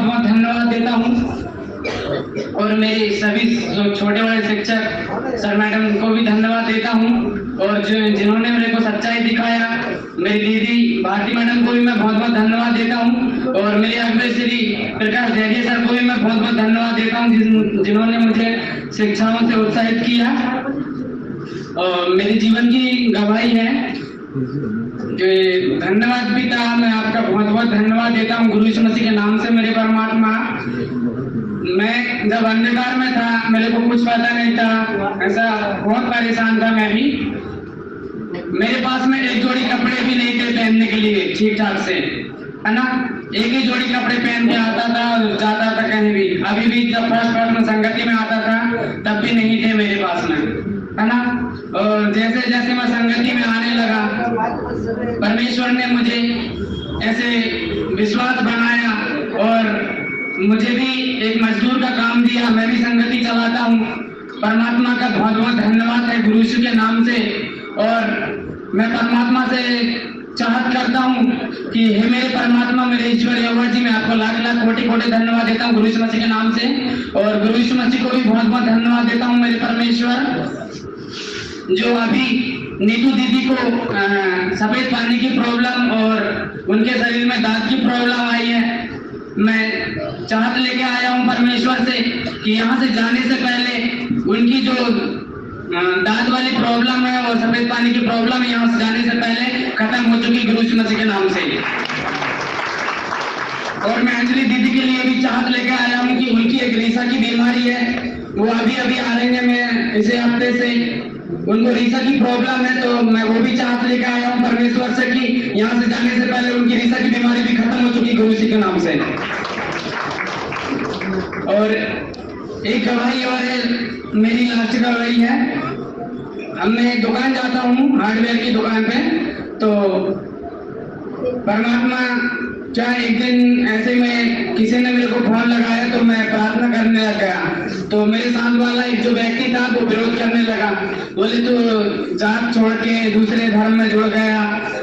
बहुत बहुत धन्यवाद देता हूँ और मेरे सभी जो छोटे बड़े शिक्षक सर मैडम को भी धन्यवाद देता हूँ और जिन्होंने मेरे को सच्चाई दिखाया, मेरी दीदी भारती मैडम को भी मैं बहुत बहुत धन्यवाद देता हूँ और मेरे अग्रज श्री प्रकाश जैगे सर को भी मैं बहुत बहुत धन्यवाद देता हूँ जिन्होंने मुझे शिक्षाओं से उत्साहित किया और मेरे जीवन की गवाही है। धन्यवाद पिता, मैं आपका बहुत बहुत धन्यवाद देता हूँ गुरु यीशु मसीह के नाम से। मेरे परमात्मा, मैं जब अंधकार में था, मेरे को कुछ पता नहीं था, ऐसा बहुत परेशान था मैं भी। मेरे पास में एक जोड़ी कपड़े भी नहीं थे पहनने के लिए ठीक ठाक से, है ना। एक ही जोड़ी कपड़े पहन के आता था और जाता था कहीं भी। अभी भी जब फर्स्ट में संगति में आता था तब भी नहीं थे मेरे पास में, है ना। और जैसे जैसे मैं संगति में आने लगा, परमेश्वर ने मुझे ऐसे विश्वास बनाया और मुझे भी एक मजदूर का काम दिया। मैं भी संगति चलाता हूँ। परमात्मा का बहुत बहुत धन्यवाद है गुरु यीशु के नाम से। और मैं परमात्मा से चाहत करता हूँ कि हे मेरे परमात्मा, मेरे ईश्वर यहोवा जी, मैं आपको लाख लाख कोटि कोटि धन्यवाद देता हूँ गुरु यीशु मसीह के नाम से। और गुरु यीशु मसीह को भी बहुत बहुत धन्यवाद देता हूँ मेरे परमेश्वर, जो अभी नीतू दीदी को सफेद पानी की प्रॉब्लम और उनके शरीर में दांत की प्रॉब्लम आई है। मैं चाहत लेके आया हूँ परमेश्वर से कि यहाँ से जाने से पहले उनकी जो दांत वाली प्रॉब्लम है और सफेद पानी की प्रॉब्लम है, यहाँ से जाने से पहले खत्म हो चुकी गुरु यीशु मसीह के नाम से। और मैं अंजलि दीदी के लिए भी चाहत लेके आया हूँ कि उनकी एक रीसा की बीमारी है, वो अभी अभी आ रही है। मैं इसे हफ्ते से उनको रीसा की प्रॉब्लम है, तो मैं वो भी चाहत लेके आया हूँ परमेश्वर से कि यहाँ से जाने से पहले उनकी रीसा की बीमारी भी खत्म हो चुकी गुरु यीशु के नाम से। और एक गवाही और है, मेरी लास्ट गवाही है। अब मैं एक दुकान जाता हूँ, हार्डवेयर की दुकान पे, तो परमात्मा क्या एक दिन ऐसे में किसी ने मेरे को फोन लगाया तो मैं प्रार्थना करने लग गया। तो मेरे साथ वाला एक जो व्यक्ति था वो विरोध करने लगा, बोले तो जात छोड़ के दूसरे धर्म में जुड़ गया,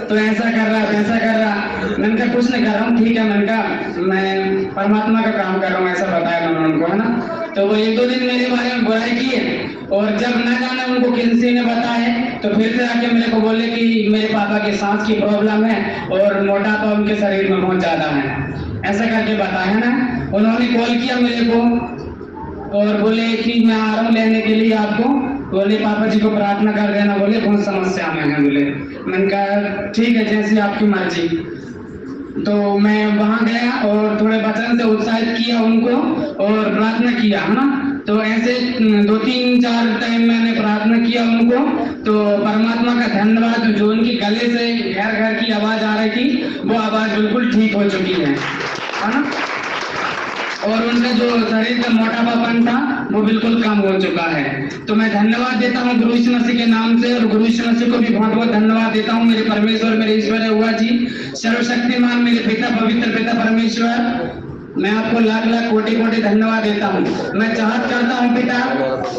तो ऐसा कर रहा वैसा कर रहा। मैंने कहा कुछ नहीं कर रहा हूँ, ठीक है। मैंने कहा मैं परमात्मा का काम कर रहा हूँ, ऐसा बताया मैंने उनको, है ना। तो वो एक दो दिन मेरे बारे में बुराई किए और जब न जाने उनको किसी ने बताए तो फिर से आके मेरे को बोले कि मेरे पापा के सांस की प्रॉब्लम है और मोटापा उनके शरीर में बहुत ज्यादा है, ऐसा करके बताया ना। उन्होंने कॉल किया मेरे को और बोले कि मैं आ रहा हूँ लेने के लिए आपको। बोले पापा जी को प्रार्थना कर देना, बोले बहुत समस्या में है। बोले, मैंने कहा ठीक है, जैसी आपकी मर्जी। तो मैं वहां गया और थोड़े वचन से उत्साहित किया उनको और प्रार्थना किया, है ना। तो ऐसे 2-3-4 टाइम मैंने प्रार्थना किया उनको, तो परमात्मा का धन्यवाद, जो उनकी गले से घर घर की आवाज आ रही थी वो आवाज बिल्कुल ठीक हो चुकी है ना। और उनका जो शरीर का मोटापापन था वो बिल्कुल कम हो चुका है। तो मैं धन्यवाद देता हूँ गुरु यीशु मसीह के नाम से और गुरु यीशु मसीह को भी बहुत बहुत धन्यवाद देता हूँ। मेरे परमेश्वर, मेरे ईश्वर यहोवा जी, सर्वशक्तिमान मेरे पिता, पवित्र पिता परमेश्वर, मैं आपको लाख लाख कोटि कोटि धन्यवाद देता हूँ। मैं चाहत करता हूँ पिता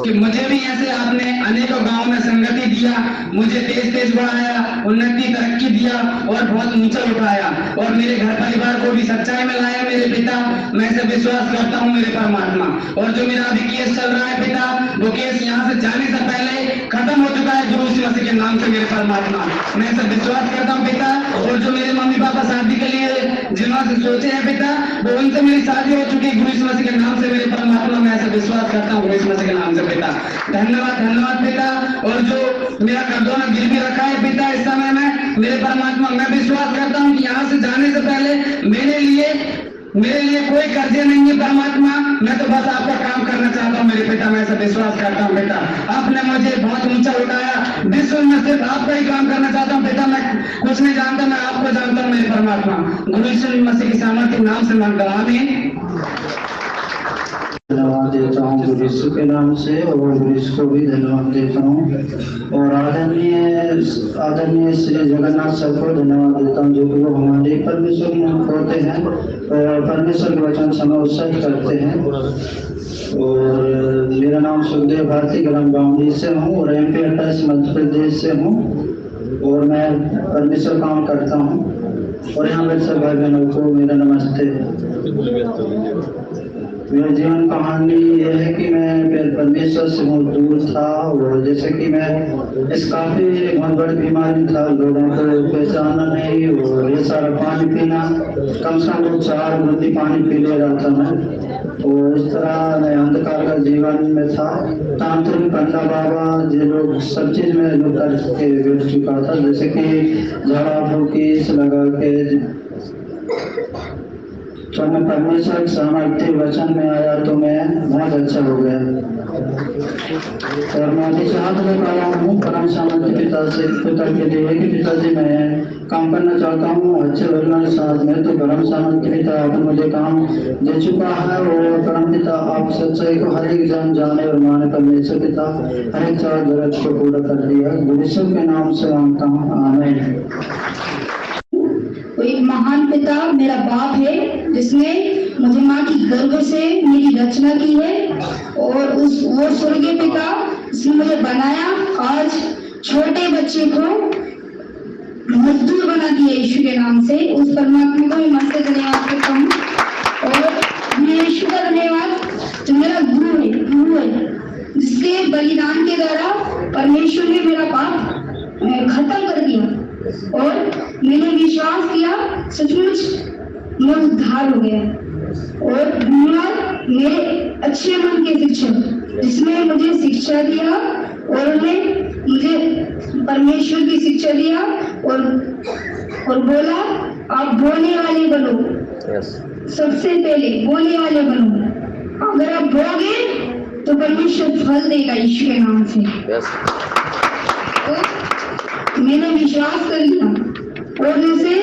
कि मुझे भी ऐसे आपने अनेकों गांव में संगति दिया, मुझे तेज तेज बढ़ाया, उन्नति तरक्की दिया और बहुत ऊंचा उठाया और मेरे घर परिवार को भी सच्चाई में लाया मेरे पिता। मैं ऐसे विश्वास करता हूँ मेरे परमात्मा। और जो मेरा अभी केस चल रहा है पिता, वो केस यहाँ से जाने से पहले खत्म हो चुका है गुरु यीशु मसीह के नाम से मेरे परमात्मा। मैं ऐसा विश्वास करता हूँ पिता। और जो मेरे मम्मी पापा शादी के लिए जिन्होंने सोचे हैं पिता, वो उनसे मेरी शादी हो चुकी है गुरु यीशु मसीह के नाम से मेरे परमात्मा। मैं ऐसा विश्वास करता हूँ गुरु यीशु मसीह के नाम से पिता। धन्यवाद, धन्यवाद पिता। और जो मेरा कर्जों ने गिरवी रखा है पिता इस समय में मेरे परमात्मा, मैं विश्वास करता हूँ कि यहाँ से जाने से पहले मेरे लिए कोई कर्जे नहीं है परमात्मा। मैं तो बस आपका काम करना चाहता हूँ मेरे पिता। मैं ऐसा विश्वास करता हूँ बेटा, आपने मुझे बहुत ऊंचा उठाया। विश्व में सिर्फ आपका ही काम करना चाहता हूँ बेटा। मैं कुछ नहीं जानता, मैं आपको जानता हूँ मेरे परमात्मा। गुरु यीशु मसीह की सामर्थ्य नाम से मांगता हूँ, आमीन। धन्यवाद देता हूँ गुरु यीशु के नाम से और गुरु यीशु को भी धन्यवाद देता हूँ। और आदरणीय श्री जगन्नाथ सर को धन्यवाद देता हूँ, जो कि वो हमारे परमेश्वर में होते हैं और परमेश्वर के वचन समय उत्साहित करते हैं। और मेरा नाम सुखदेव भारती, ग्राम बाउंड्री से हूँ और MP 28 मध्य प्रदेश से हूँ और मैं परमेश्वर काम करता हूँ। और यहाँ पर सब भाई बहनों को मेरा नमस्ते। मेरे जीवन कहानी ये है कि मैं परमेश्वर से बहुत दूर था, और जैसे कि मैं इस काफी बहुत बड़ी बीमारी था, लोगों को पहचाना नहीं, और ये सारा पानी पीना कम से कम 4 बूंदी पानी पी ले रहा था मैं। तो इस तरह मैं अंधकार का जीवन में था। तांत्रिक पंडा बाबा ये लोग सब चीज में लोग करके बैठ चुका था, जैसे कि झाड़ा फूकी लगा के। तो मैं परमेश्वर के सामर्थ्य वचन में आया तो मैं बहुत अच्छा हो गया, और मैं अभी चाहत में आया हूँ परम सामर्थ्य पिता से पिता के लिए कि पिताजी मैं काम करना चाहता हूँ अच्छे वर्णों के साथ में। तो परम सामर्थ्य पिता आपने मुझे काम दे चुका है, और परम पिता आप सच्चाई को हर एक जन जाने और माने। परमेश्वर पिता हर एक चार गरज को पूरा कर दिया। यीशु के नाम से मांगता हूँ, आमीन। वो एक महान पिता मेरा बाप है, जिसने मुझे माँ की गर्भ से मेरी रचना की है, और वो स्वर्गीय पिता जिसने मुझे बनाया, आज छोटे बच्चे को मजदूर बना दिया यीशु के नाम से। उस परमात्मा को मैं मन से धन्यवाद करता हूँ, और मैं यीशु का धन्यवाद जो मेरा गुरु है, जिसके बलिदान के द्वारा परमेश्वर ने मेरा पाप खत्म कर दिया, और मैंने विश्वास किया सचमुच मैं उद्धार हो गया। और धन्यवाद मेरे अच्छे मन के शिक्षक जिसने मुझे शिक्षा दिया, और उन्हें मुझे परमेश्वर की शिक्षा दिया, और बोला आप बोलने वाले बनो। सबसे पहले बोलने वाले बनो, अगर आप बोलोगे तो परमेश्वर फल देगा यीशु के नाम से। तो मैंने विश्वास कर लिया, और जैसे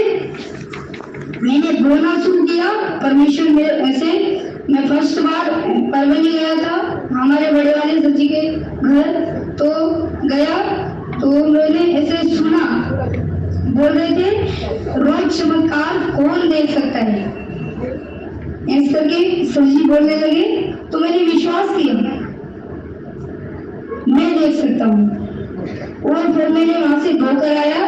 मैंने बोलना शुरू किया परमेश्वर मेरे ऐसे। मैं फर्स्ट बार परवनी गया था हमारे बड़े वाले सची के घर, तो गया तो मैंने ऐसे सुना, बोल रहे थे रोज चमत्कार कौन देख सकता है, ऐसे करके सजी बोलने लगे। तो मैंने विश्वास किया मैं देख सकता हूँ, और फिर मैंने वहां से धोकर आया।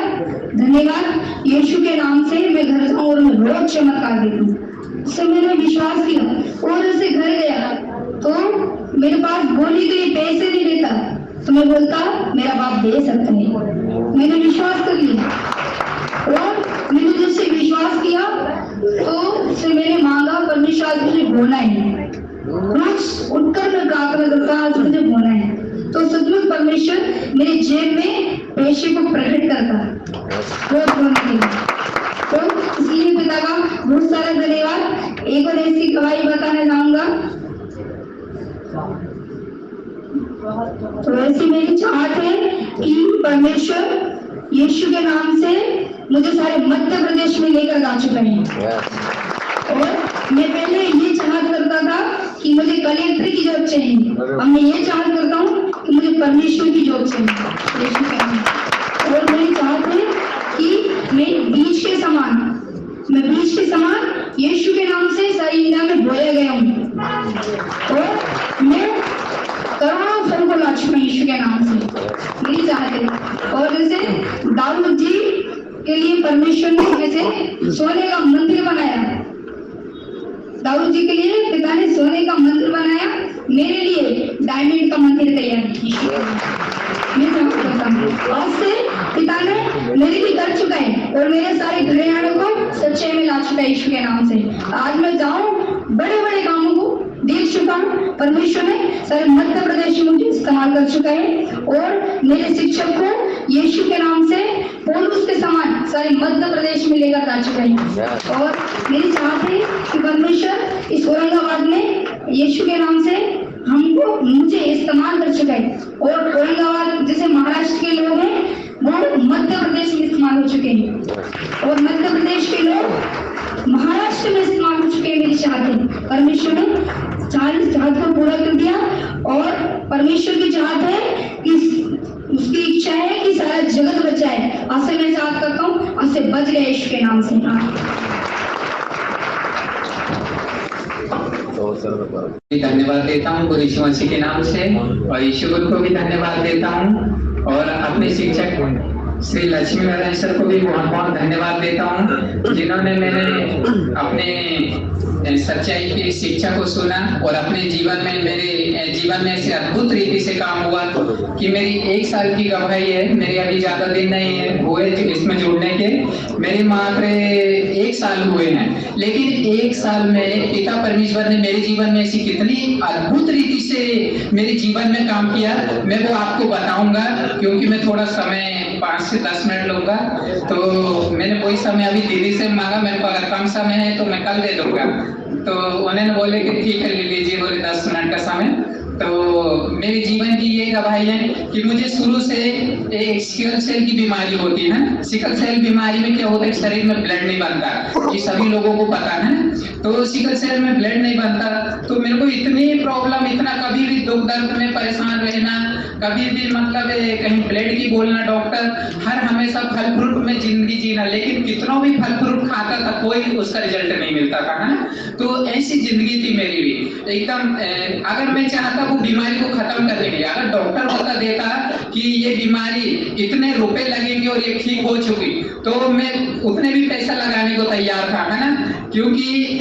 धन्यवाद यीशु के नाम से मैं घर जाऊं और मैं रोज चमत्कार देखूं। उससे मैंने विश्वास किया, और ऐसे घर गया तो मेरे पास बोली के लिए पैसे नहीं देता, तो मैं बोलता मेरा बाप दे सकता है। मैंने विश्वास कर लिया, और मैंने जिससे विश्वास किया तो उससे मैंने मांगा परमेश्वर मुझे बोलना है, रोज उठकर मैं गाकर मुझे बोलना है। तो सचमुच परमेश्वर मेरे जेब में पैसे को प्रकट करता है। तो इसलिए पिता का बहुत सारा धन्यवाद। एक और ऐसी गवाही बताना चाहूंगा। तो ऐसी मेरी चाहत है कि परमेश्वर यीशु के नाम से मुझे सारे मध्य प्रदेश में लेकर जा चुका है, और मैं पहले ये चाहत करता था कि मुझे कलेक्टर की जॉब चाहिए, अब मैं ये चाहत करता हूँ कि मुझे परमेश्वर की जॉब चाहिए। और मेरी चाहत है कि मैं बीज के समान यीशु के नाम से सारी इंडिया में बोया गया हूँ, और मैं करोड़ों फल को ला चुका यीशु के नाम से, मेरी चाहत है। और जैसे दाऊद जी के लिए परमेश्वर ने जैसे सोने का मंदिर बनाया, दाऊद जी के लिए पिता ने सोने का मंदिर बनाया, मेरे लिए डायमंड का मंदिर तैयार किया। मैं समझता हूँ आज से पिता ने मेरे लिए कर चुका है, और मेरे सारे घरेवालों को सच्चाई में ला चुका है यीशु के नाम से। आज मैं जाऊँ बड़े बड़े कामों को देख चुका हूँ, परमेश्वर ने सारे मध्य प्रदेश में मुझे इस्तेमाल कर चुका है, और मेरे शिक्षक को यीशु के नाम से पौलुस के समान सारे मध्य प्रदेश में लेकर जा चुका है। और मेरी चाहत है कि परमेश्वर इस औरंगाबाद में यीशु के नाम से मुझे इस्तेमाल कर चुका है, और औरंगाबाद जैसे महाराष्ट्र के लोग हैं वो मध्य प्रदेश में इस्तेमाल हो चुके हैं, और मध्य प्रदेश के लोग महाराष्ट्र में इस्तेमाल हो चुके हैं। मेरी चाहत है परमेश्वर ने 40 चाहत को पूरा कर दिया, और परमेश्वर की चाहत है कि उसकी इच्छा है कि सारा जगत बच जाए। आज से मैं चाहत करता हूँ, आज से बच गए यीशु के नाम से। धन्यवाद देता हूँ गुरु यीशु मसीह के नाम से, और यीशु गुरु को भी धन्यवाद देता हूँ, और अपने शिक्षक श्री लक्ष्मी नारायण सर को भी बहुत बहुत धन्यवाद देता हूँ, जिन्होंने मैंने अपने सच्चाई की शिक्षा को सुना और अपने जीवन में मेरे जीवन में ऐसे अद्भुत रीति से काम हुआ कि मेरी 1 साल की गवाही है। मेरे अभी ज्यादा दिन नहीं है हुए इसमें जुड़ने के, मेरे मात्र 1 साल हुए हैं, लेकिन 1 साल में पिता परमेश्वर ने मेरे जीवन में ऐसी कितनी अद्भुत रीति से मेरे जीवन में काम किया, मैं वो आपको बताऊंगा, क्योंकि मैं थोड़ा समय 5 से 10 मिनट लूंगा। तो मैंने वही समय अभी दीदी से मांगा, मेरे पास अगर कम समय है तो मैं कल दे दूंगा, तो उन्होंने बोले कि ठीक है ले लीजिए, बोले 10 मिनट का समय। तो मेरे जीवन की ये गवाही है कि मुझे शुरू से एक सिकल सेल की बीमारी होती है। सिकल सेल बीमारी में क्या होता है, शरीर में ब्लड नहीं बनता, ये सभी लोगों को पता है। तो सिकल सेल में ब्लड नहीं बनता, तो मेरे को इतनी प्रॉब्लम, इतना कभी भी दुख दर्द में परेशान रहना, कभी भी मतलब कहीं ब्लड की बोलना डॉक्टर, हर हमेशा फल फ्रूट में जिंदगी जीना, लेकिन कितना भी फल फ्रूट खाता था कोई उसका रिजल्ट नहीं मिलता था, है ना। तो ऐसी जिंदगी थी मेरी भी एकदम। अगर मैं चाहता वो बीमारी को खत्म करने के लिए, अगर डॉक्टर बता देता कि ये बीमारी इतने रुपए लगेंगे और ये ठीक हो चुकी, तो मैं उतने भी पैसा लगाने को तैयार था, है ना, क्योंकि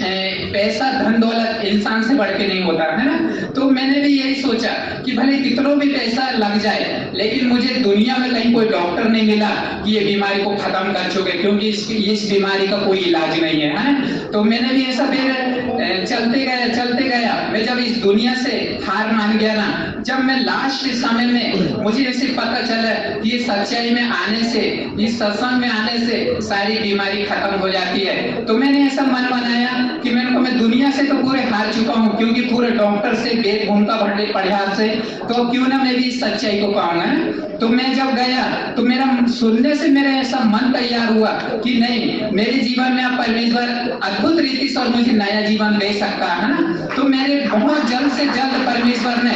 पैसा धन दौलत इंसान से बढ़ के नहीं होता, है ना। तो मैंने भी यही सोचा कि भले कितना भी पैसा लग जाए, लेकिन मुझे दुनिया में कहीं कोई डॉक्टर नहीं मिला कि ये बीमारी को खत्म कर चुके, क्योंकि इस बीमारी का कोई इलाज नहीं है। तो मैंने भी ऐसा फिर चलते गया। मैं जब इस दुनिया से हार मान गया ना, जब मैं लास्ट समय में मुझे ऐसे पता चला कि ये सच्चाई में आने से, इस सत्संग में आने से सारी बीमारी खत्म हो जाती है, तो मैंने ऐसा मन बनाया कि मैं दुनिया से तो पूरे हार चुका हूँ, क्योंकि पूरे डॉक्टर से वेद भूमका भरने पढ़िया से, तो क्यों ना मैं भी इस सच्चाई को पाऊंगा। तो मैं जब गया तो मेरा सुनने से मेरा ऐसा मन तैयार हुआ कि नहीं, मेरे जीवन में आप परमेश्वर अद्भुत रीति से और मुझे नया जीवन दे सकता है ना। तो मेरे बहुत जल्द से जल्द परमेश्वर ने,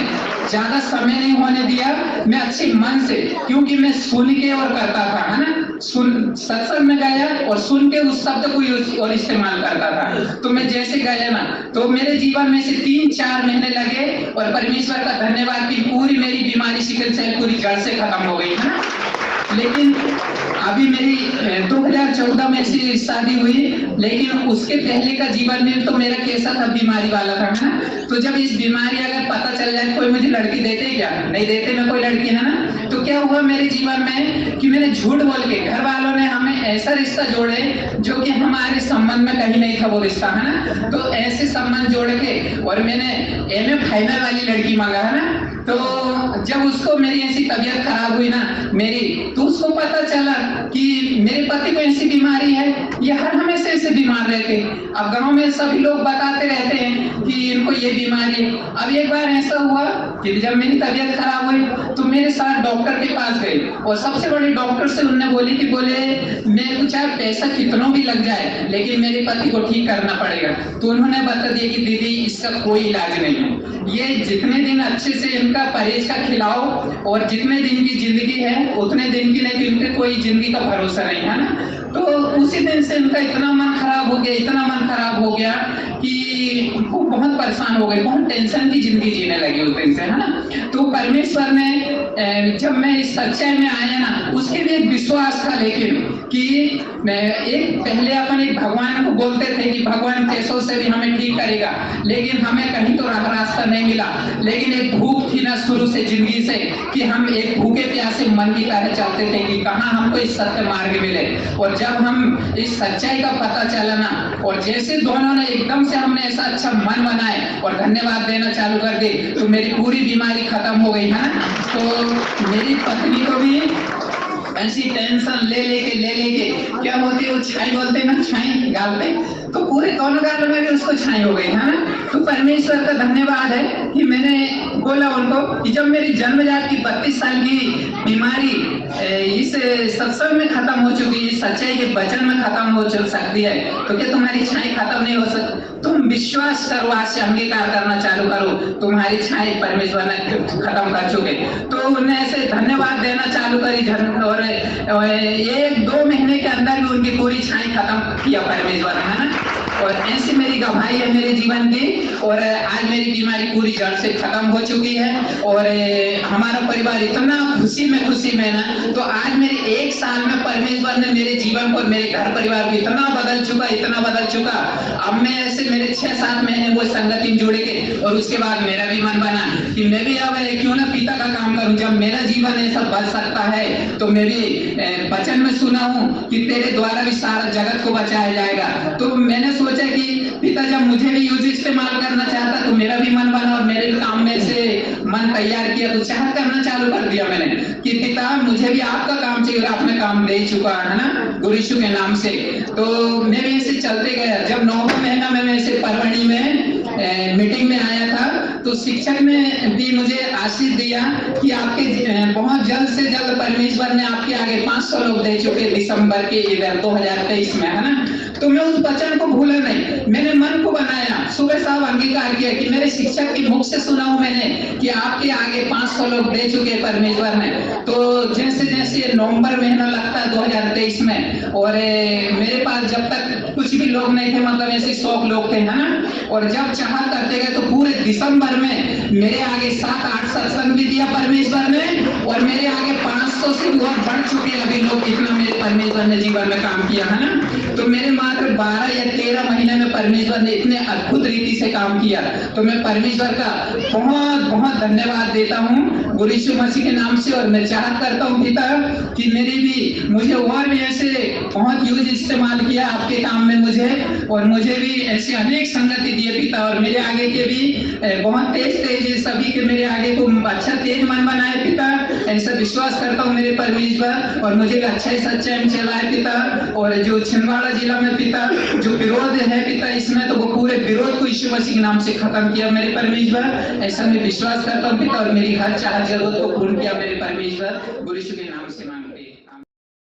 ज्यादा समय नहीं होने दिया, मैं अच्छे मन से, क्योंकि मैं सुन के और करता था, है ना, सत्संग में गया और सुन के उस शब्द को और इस्तेमाल करता था। तो मैं जैसे गया ना, तो मेरे जीवन में से 3-4 महीने लगे और परमेश्वर का धन्यवाद कि पूरी मेरी बीमारी सिकल सेल पूरी जड़ से खत्म हो गई, है ना। लेकिन अभी मेरी 2014 में ऐसी शादी हुई, लेकिन उसके पहले का जीवन में तो मेरा कैसा था, बीमारी वाला था, है ना। तो जब इस बीमारी अगर पता चल जाए, कोई मुझे लड़की देते क्या, नहीं देते, मैं कोई लड़की, है ना। तो क्या हुआ मेरे जीवन में कि मैंने झूठ बोल के, घर वालों ने हमें ऐसा रिश्ता जोड़े जो कि हमारे संबंध में कहीं नहीं था वो रिश्ता, है ना। तो ऐसे संबंध जोड़ के और मैंने MA फाइनल वाली लड़की मांगा, है ना। तो जब उसको मेरी ऐसी तबीयत खराब हुई ना मेरी, तो उसको पता चला कि मेरे पति को ऐसी बीमारी है, ये हर हमेशा ऐसे बीमार रहते। अब गांव में सभी लोग बताते रहते हैं कि इनको ये बीमारी है। अब एक बार ऐसा हुआ कि जब मेरी तबीयत खराब हुई तो मेरे साथ डॉक्टर के पास गए, और सबसे बड़े डॉक्टर से उन्होंने बोली कि बोले मेरे को चाहे पैसा कितना भी लग जाए, लेकिन मेरे पति को ठीक करना पड़ेगा। तो उन्होंने बता दिया कि दीदी इसका कोई इलाज नहीं है, ये जितने दिन अच्छे से इनका परहेज का खिलाओ और जितने दिन की जिंदगी है उतने दिन की, नहीं इनके कोई जिंदगी का भरोसा नहीं, है ना। तो उसी दिन से इनका इतना मन खराब हो गया, इतना मन खराब हो गया कि वो बहुत परेशान हो गए, बहुत टेंशन की जिंदगी जीने लगी उस दिन से, है ना। तो परमेश्वर ने, जब मैं इस सच्चाई में आया ना, उसके लिए एक विश्वास था, लेकिन कि मैं एक पहले अपन एक भगवान को बोलते थे कि भगवान कैसों से भी हमें ठीक करेगा, लेकिन हमें कहीं तो रास्ता नहीं मिला। लेकिन एक भूख थी ना शुरू से जिंदगी से कि हम एक भूखे प्यासे मन की तरह चलते थे कि कहाँ हमको इस सत्य मार्ग मिले। और जब हम इस सच्चाई का पता चला ना, और जैसे दोनों ने एकदम से हमने ऐसा अच्छा मन बनाए और धन्यवाद देना चालू कर दी, तो मेरी पूरी बीमारी खत्म हो गई, है। तो मेरी पत्नी को भी ऐसी टेंशन ले लेके क्या होती है, वो छाई बोलते हैं ना, छाई गालते, तो पूरे दोनों गालों में भी उसको छाई हो गई, है ना। तो परमेश्वर का धन्यवाद है कि मैंने बोला उनको कि जब मेरी जन्मजात की 32 साल की बीमारी इस सत्संग में खत्म हो चुकी, इस सच्चाई के वचन में खत्म हो सकती है, तो क्या तुम्हारी छाई खत्म नहीं हो सकती? तुम विश्वास करो, आज से अंगीकार करना चालू करो, तुम्हारी छाई परमेश्वर ने खत्म कर चुके। तो उन्हें ऐसे धन्यवाद देना चालू करी, और 1-2 महीने के अंदर भी उनकी पूरी छाई खत्म किया परमेश्वर, है ना। और ऐसी मेरी गवाही है मेरे जीवन की। और आज मेरी बीमारी पूरी जड़ से खत्म हो चुकी है और हमारा परिवार इतना खुशी में ना, तो आज मेरे 1 साल में परमेश्वर ने मेरे जीवन को, मेरे घर परिवार को इतना बदल चुका। अब मैं ऐसे मेरे 6-7 महीने वो संगति में जुड़े के और उसके बाद मेरा भी मन बना कि मैं भी अब क्यों ना पिता का काम करूं। जब मेरा जीवन ऐसा बच सकता है तो मैं भी वचन में सुना हूं कि तेरे द्वारा भी सारा जगत को बचाया जाएगा। तो मैंने सोचा कि पिता जब मुझे भी यूज इस्तेमाल करना चाहता तो मेरा भी मन बना और मेरे काम में से मन तैयार किया, तो चाहत करना चालू कर दिया मैंने कि पिता मुझे भी आपका काम चाहिए और आपने काम दे चुका है ना गुरु यीशु के नाम से। तो मैं भी ऐसे चलते गया। जब 9वां महीना में मैं ऐसे परवणी में मीटिंग में आया था तो शिक्षक ने भी मुझे आशीष दिया कि आपके बहुत जल्द से जल्द परमेश्वर ने आपके आगे 500 लोग दे चुके दिसंबर के इधर 2023 में, है ना। तो मैं उस वचन को भूला नहीं, मैंने मन को बनाया, सुबह शाम अंगीकार किया कि मेरे शिक्षक के मुख से सुना हूं मैंने कि आपके आगे 500 लोग दे चुके परमेश्वर ने। तो जैसे जैसे नवंबर महीना लगता है 2023 में और मेरे पास जब तक कुछ भी लोग नहीं थे, मतलब ऐसे 100 लोग थे, है ना। और जब चाह करते गए तो पूरे दिसंबर में मेरे आगे 7-8 सत्संग भी दिया परमेश्वर ने और मेरे आगे 500 से बहुत बढ़ चुके अभी लोग, इतना मेरे परमेश्वर ने जीवन में काम किया, है ना। तो मेरे मात्र 12 या 13 महीने में परमेश्वर ने इतने अद्भुत रीति से काम किया। तो मैं परमेश्वर का बहुत बहुत धन्यवाद देता हूँ गुरु यीशु मसीह के नाम से। और मैं चाहत करता हूँ पिता कि मुझे और भी ऐसे बहुत यूज इस्तेमाल किया आपके काम में मुझे, और मुझे भी ऐसे अनेक संगति दिए पिता। और मेरे आगे के भी बहुत तेज सभी के मेरे आगे को अच्छा तेज मन बनाए पिता, ऐसा विश्वास करता हूँ मेरे परमेश्वर। और मुझे भी अच्छा ही सच्चाई में चलाए पिता। और जो छिंदवाड़ा जिला में पिता जो विरोध है पिता इसमें, तो वो पूरे विरोध को यीशु मसीह के नाम से खत्म किया मेरे परमेश्वर, ऐसा मैं विश्वास करता हूँ पिता। और मेरी हर चाह जरूरत को पूर्ण किया मेरे परमेश्वर गुरु यीशु के नाम।